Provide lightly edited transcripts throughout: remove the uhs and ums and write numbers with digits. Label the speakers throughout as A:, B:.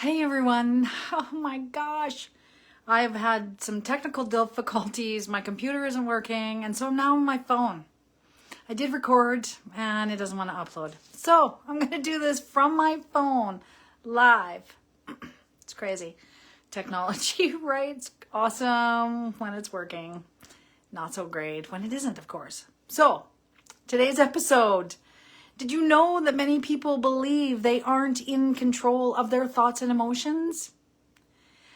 A: Hey everyone, oh my gosh, I've had some technical difficulties, my computer isn't working, and so I'm now on my phone. I did record and it doesn't want to upload. So I'm going to do this from my phone, live. It's crazy. Technology, right? It's awesome when it's working. Not so great when it isn't, of course. So, today's episode. Did you know that many people believe they aren't in control of their thoughts and emotions?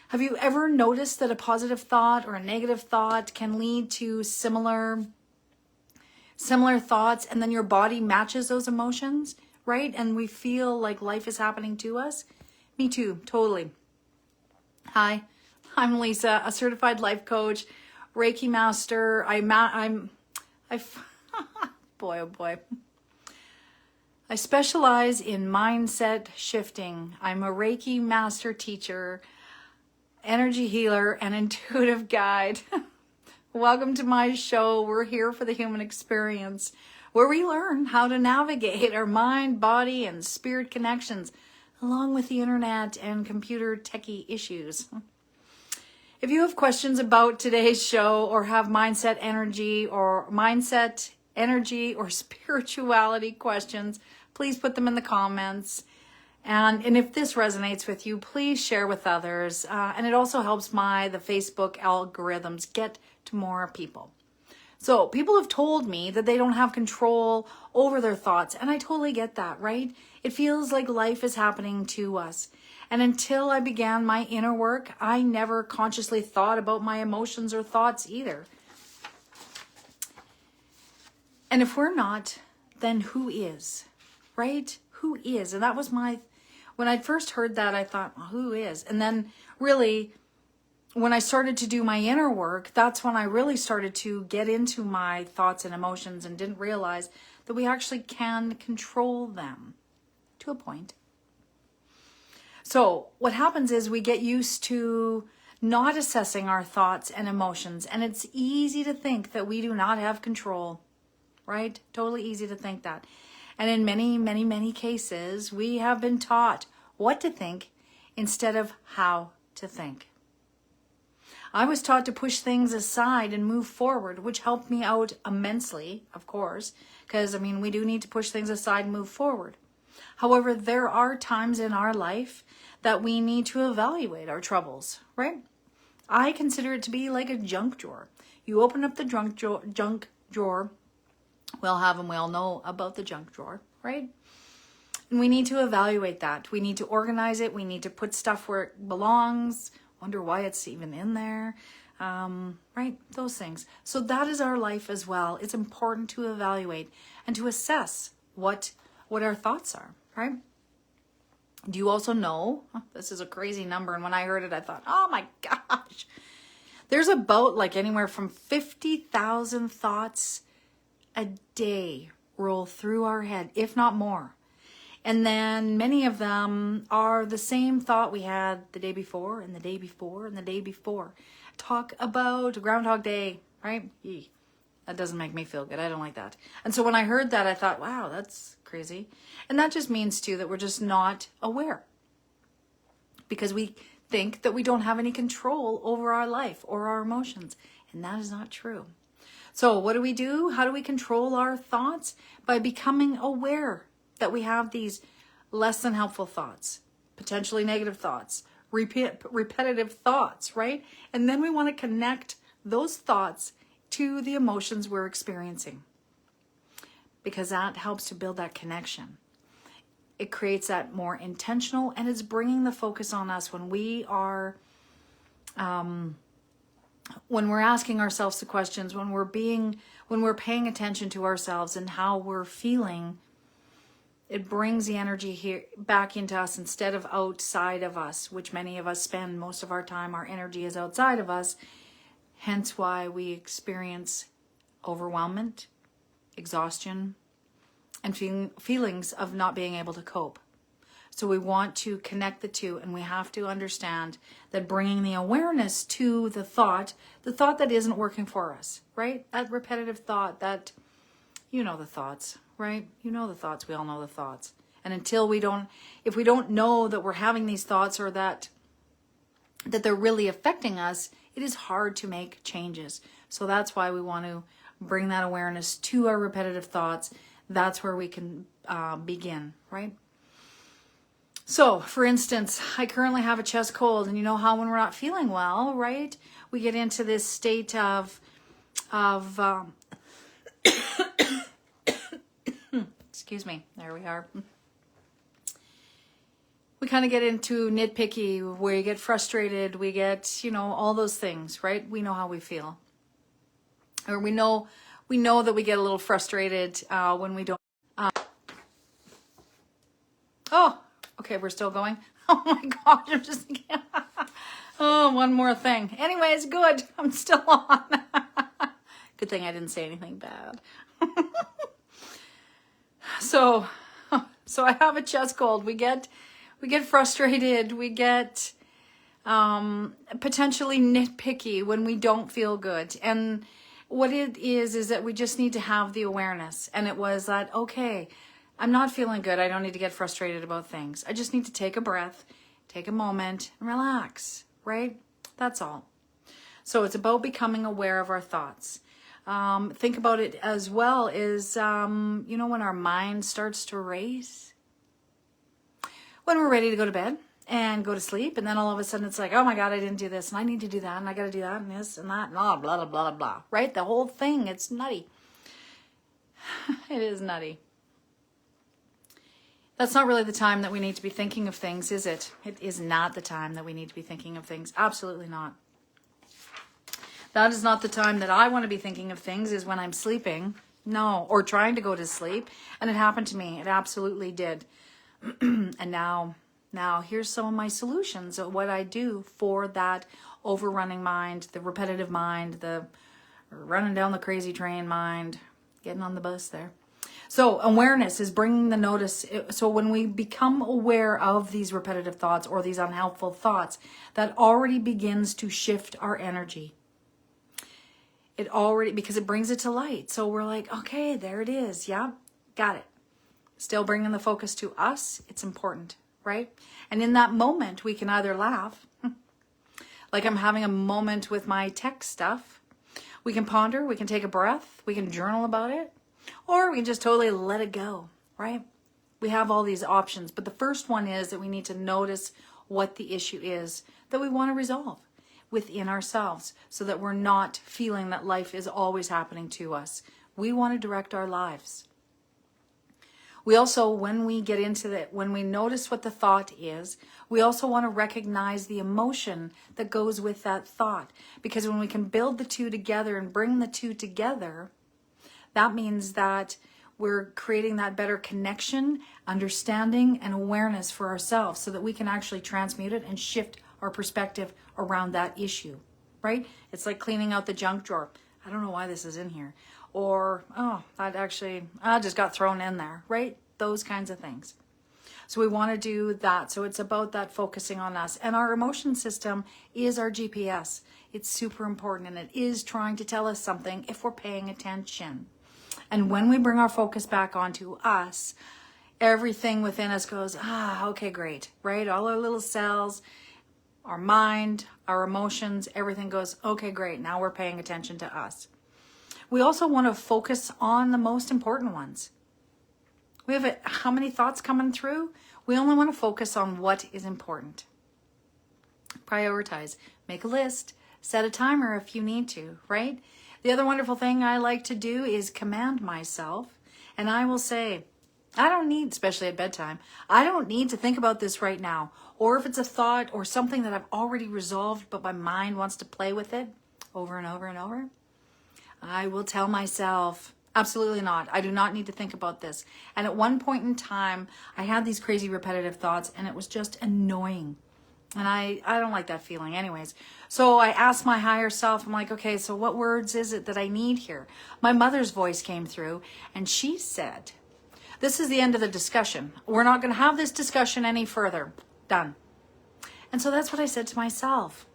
A: Have you ever noticed that a positive thought or a negative thought can lead to similar thoughts, and then your body matches those emotions, right? And we feel like life is happening to us? Me too, totally. Hi, I'm Lisa, a certified life coach, Reiki master. Boy, oh boy. I specialize in mindset shifting. I'm a Reiki master teacher, energy healer, and intuitive guide. Welcome to my show. We're here for the human experience, where we learn how to navigate our mind, body, and spirit connections, along with the internet and computer techie issues. If you have questions about today's show or have mindset, energy, or spirituality questions, please put them in the comments. And if this resonates with you, please share with others. And it also helps the Facebook algorithms get to more people. So people have told me that they don't have control over their thoughts. And I totally get that, right? It feels like life is happening to us. And until I began my inner work, I never consciously thought about my emotions or thoughts either. And if we're not, then who is, right? Who is? And that was when I first heard that, I thought, well, who is? And then really, when I started to do my inner work, that's when I really started to get into my thoughts and emotions and didn't realize that we actually can control them to a point. So what happens is we get used to not assessing our thoughts and emotions, and it's easy to think that we do not have control. Right? Totally easy to think that. And in many, many, many cases, we have been taught what to think instead of how to think. I was taught to push things aside and move forward, which helped me out immensely, of course, because, we do need to push things aside and move forward. However, there are times in our life that we need to evaluate our troubles, right? I consider it to be like a junk drawer. You open up the junk drawer. We all know about the junk drawer, right? And we need to evaluate that. We need to organize it. We need to put stuff where it belongs. Wonder why it's even in there, right? Those things. So that is our life as well. It's important to evaluate and to assess what our thoughts are, right? Do you also know, this is a crazy number, and when I heard it, I thought, oh my gosh, there's about anywhere from 50,000 thoughts a day roll through our head, if not more. And then many of them are the same thought we had the day before and the day before and the day before. Talk about Groundhog Day, right? That doesn't make me feel good. I don't like that. And so when I heard that, I thought, wow, that's crazy. And that just means too that we're just not aware, because we think that we don't have any control over our life or our emotions. And that is not true. So what do we do? How do we control our thoughts? By becoming aware that we have these less than helpful thoughts, potentially negative thoughts, repetitive thoughts, right? And then we want to connect those thoughts to the emotions we're experiencing, because that helps to build that connection. It creates that more intentional, and it's bringing the focus on us when we are when we're asking ourselves the questions, when we're paying attention to ourselves and how we're feeling. It brings the energy here back into us instead of outside of us, which many of us spend most of our time. Our energy is outside of us, hence why we experience overwhelmment, exhaustion, and feelings of not being able to cope. So we want to connect the two, and we have to understand that bringing the awareness to the thought that isn't working for us, right? That repetitive thought, that, the thoughts, right? The thoughts. We all know the thoughts. And until if we don't know that we're having these thoughts or that they're really affecting us, it is hard to make changes. So that's why we want to bring that awareness to our repetitive thoughts. That's where we can begin, right? So, for instance, I currently have a chest cold, and you know how when we're not feeling well, right, we get into this state of excuse me, there we are. We kind of get into nitpicky, where you get frustrated, we get, all those things, right? We know how we feel. Or we know that we get a little frustrated when we don't. Oh, okay, we're still going. Oh my gosh, I'm just thinking. Oh, one more thing. Anyways, good. I'm still on. Good thing I didn't say anything bad. So I have a chest cold. We get frustrated. We get potentially nitpicky when we don't feel good. And what it is that we just need to have the awareness. And it was that, okay, I'm not feeling good. I don't need to get frustrated about things. I just need to take a breath, take a moment, and relax, right? That's all. So it's about becoming aware of our thoughts. Think about it as well as, when our mind starts to race. When we're ready to go to bed and go to sleep, and then all of a sudden it's like, oh my God, I didn't do this, and I need to do that, and I got to do that, and this, and that, and blah, blah, blah, blah, blah, right? The whole thing, it's nutty. It is nutty. That's not really the time that we need to be thinking of things, is it? It is not the time that we need to be thinking of things. Absolutely not. That is not the time that I want to be thinking of things, is when I'm sleeping. No, or trying to go to sleep. And it happened to me. It absolutely did. And now here's some of my solutions of what I do for that overrunning mind, the repetitive mind, the running down the crazy train mind, getting on the bus there. So awareness is bringing the notice. So when we become aware of these repetitive thoughts or these unhelpful thoughts, that already begins to shift our energy. Because it brings it to light. So we're like, okay, there it is. Yeah, got it. Still bringing the focus to us. It's important, right? And in that moment, we can either laugh, like I'm having a moment with my tech stuff. We can ponder, we can take a breath, we can journal about it, or we can just totally let it go, right? We have all these options. But the first one is that we need to notice what the issue is that we want to resolve within ourselves, so that we're not feeling that life is always happening to us. We want to direct our lives. We also, when we get into that, when we notice what the thought is, we also want to recognize the emotion that goes with that thought. Because when we can build the two together and bring the two together, that means that we're creating that better connection, understanding, and awareness for ourselves, so that we can actually transmute it and shift our perspective around that issue, right? It's like cleaning out the junk drawer. I don't know why this is in here. Or, I just got thrown in there, right? Those kinds of things. So we want to do that. So it's about that focusing on us. And our emotion system is our GPS. It's super important, and it is trying to tell us something if we're paying attention. And when we bring our focus back onto us, everything within us goes, okay, great, right? All our little cells, our mind, our emotions, everything goes, okay, great. Now we're paying attention to us. We also want to focus on the most important ones. We have how many thoughts coming through? We only want to focus on what is important. Prioritize. Make a list. Set a timer if you need to, right? The other wonderful thing I like to do is command myself. And I will say, I don't need, especially at bedtime, I don't need to think about this right now. Or if it's a thought or something that I've already resolved, but my mind wants to play with it over and over and over, I will tell myself, absolutely not. I do not need to think about this. And at one point in time, I had these crazy repetitive thoughts, and it was just annoying. And I don't like that feeling anyways. So I asked my higher self, I'm like, okay, so what words is it that I need here? My mother's voice came through, and she said, this is the end of the discussion. We're not going to have this discussion any further. Done. And so that's what I said to myself.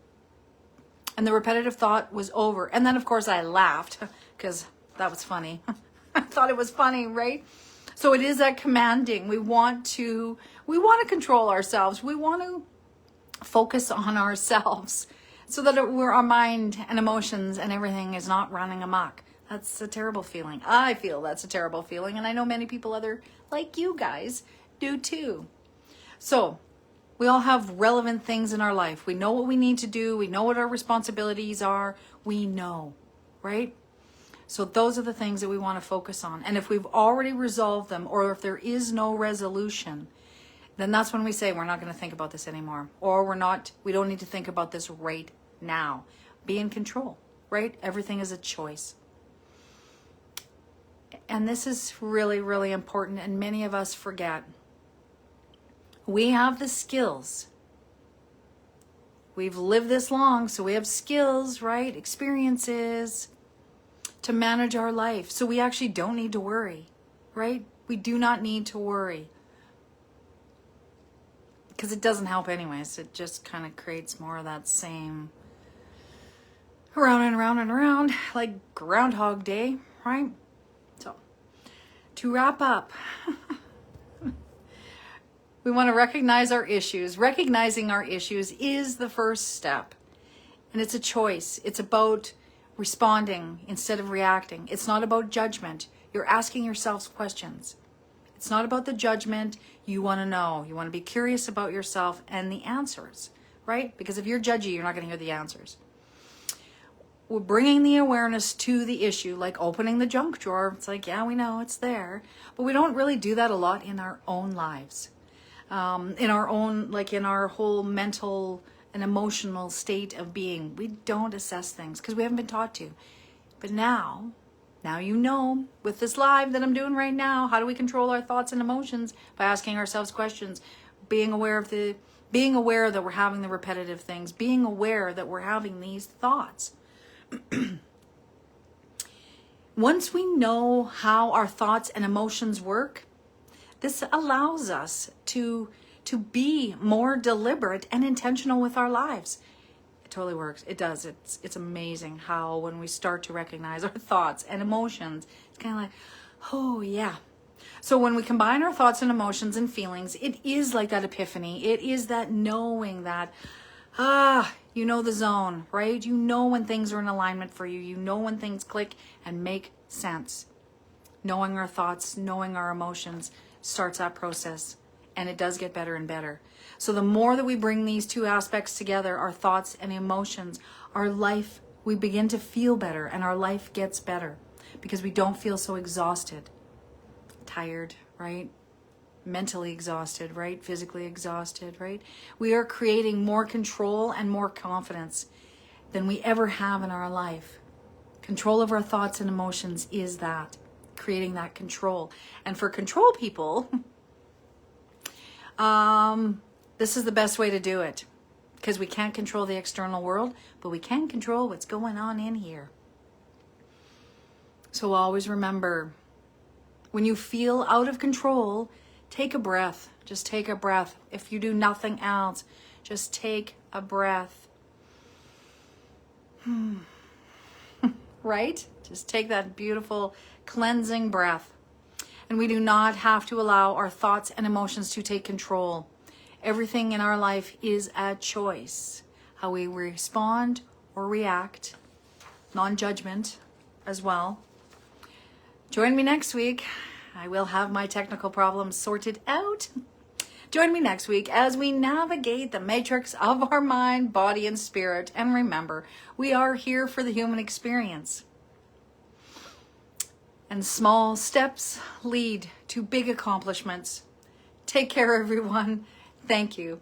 A: And the repetitive thought was over. And then, of course, I laughed because that was funny. I thought it was funny, right? So it is that commanding. We want to control ourselves. We want to focus on ourselves so that our mind and emotions and everything is not running amok. That's a terrible feeling. I feel that's a terrible feeling, and I know many people like you guys do too. So we all have relevant things in our life. We know what we need to do. We know what our responsibilities are. We know, right? So those are the things that we want to focus on. And if we've already resolved them, or if there is no resolution, then that's when we say we're not going to think about this anymore. Or we don't need to think about this right now. Be in control, right? Everything is a choice. And this is really, really important, and many of us forget. We have the skills. We've lived this long, so we have skills, right? Experiences to manage our life. So we actually don't need to worry, right? We do not need to worry. Because it doesn't help anyways. It just kind of creates more of that same around and around and around, like Groundhog Day, right? So, to wrap up, we want to recognize our issues. Recognizing our issues is the first step. And it's a choice. It's about responding instead of reacting. It's not about judgment. You're asking yourselves questions. It's not about the judgment. You want to know. You want to be curious about yourself and the answers, right? Because if you're judgy, you're not going to hear the answers. We're bringing the awareness to the issue, like opening the junk drawer. It's like, yeah, we know it's there. But we don't really do that a lot in our own lives. In our own, like in our whole mental and emotional state of being. We don't assess things because we haven't been taught to. But now you know, with this live that I'm doing right now, how do we control our thoughts and emotions? By asking ourselves questions, being aware that we're having the repetitive things, being aware that we're having these thoughts. Once we know how our thoughts and emotions work, this allows us to be more deliberate and intentional with our lives. It totally works. It does. It's amazing how when we start to recognize our thoughts and emotions, it's kind of like, oh yeah. So when we combine our thoughts and emotions and feelings, it is like that epiphany. It is that knowing that, you know the zone, right? You know when things are in alignment for you. You know when things click and make sense. Knowing our thoughts, knowing our emotions starts that process, and it does get better and better. So the more that we bring these two aspects together, our thoughts and emotions, our life, we begin to feel better, and our life gets better because we don't feel so exhausted, tired, right? Mentally exhausted, right? Physically exhausted, right? We are creating more control and more confidence than we ever have in our life. Control of our thoughts and emotions is that, creating that control. And for control people, this is the best way to do it, because we can't control the external world, but we can control what's going on in here. So always remember, when you feel out of control, take a breath. Just take a breath. If you do nothing else, just take a breath. Right? Just take that beautiful cleansing breath. And we do not have to allow our thoughts and emotions to take control. Everything in our life is a choice. How we respond or react. Non-judgment as well. Join me next week. I will have my technical problems sorted out. Join me next week as we navigate the matrix of our mind, body, and spirit. And remember, we are here for the human experience. And small steps lead to big accomplishments. Take care, everyone. Thank you.